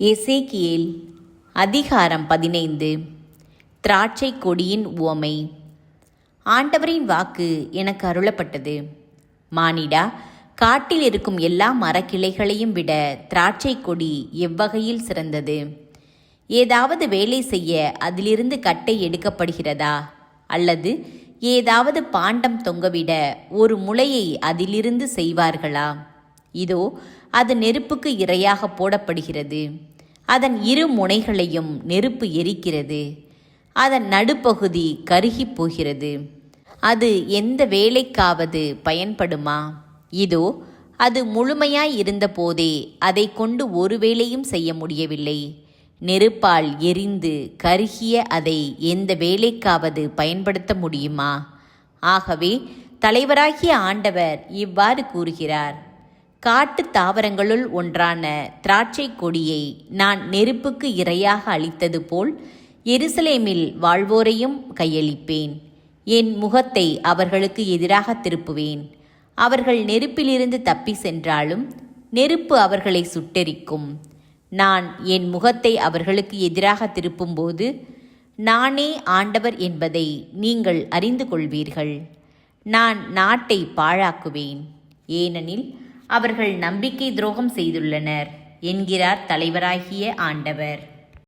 எசேக்கியேல் அதிகாரம் 15. திராட்சை கொடியின் உவமை. ஆண்டவரின் வாக்கு எனக்கு அருளப்பட்டது. மானிடா, காட்டில் இருக்கும் எல்லா மரக்கிளைகளையும் விட திராட்சை கொடி எவ்வகையில் சிறந்தது? ஏதாவது வேலை செய்ய அதிலிருந்து கட்டை எடுக்கப்படுகிறதா? அல்லது ஏதாவது பாண்டம் தொங்கவிட ஒரு முளையை அதிலிருந்து செய்வார்களா? இதோ, அது நெருப்புக்கு இரையாக போடப்படுகிறது. அதன் இரு முனைகளையும் நெருப்பு எரிக்கிறது. அதன் நடுப்பகுதி கருகிப் போகிறது. அது எந்த வேலைக்காவது பயன்படுமா? இதோ, அது முழுமையாய் இருந்தபோதே அதை கொண்டு ஒரு வேலையும் செய்ய முடியவில்லை. நெருப்பால் எரிந்து கருகிய அதை எந்த வேலைக்காவது பயன்படுத்த முடியுமா? ஆகவே தலைவராகிய ஆண்டவர் இவ்வாறு கூறுகிறார்: காட்டு தாவரங்களுள் ஒன்றான திராட்சை கொடியை நான் நெருப்புக்கு இரையாக அளித்தது போல் எருசலேமில் வாழ்வோரையும் கையளிப்பேன். என் முகத்தை அவர்களுக்கு எதிராக திருப்புவேன். அவர்கள் நெருப்பிலிருந்து தப்பி சென்றாலும் நெருப்பு அவர்களை சுட்டெரிக்கும். நான் என் முகத்தை அவர்களுக்கு எதிராக திருப்பும்போது நானே ஆண்டவர் என்பதை நீங்கள் அறிந்து கொள்வீர்கள். நான் நாட்டை பாழாக்குவேன், ஏனெனில் அவர்கள் நம்பிக்கை துரோகம் செய்துள்ளனர் என்கிறார் தலைவராகிய ஆண்டவர்.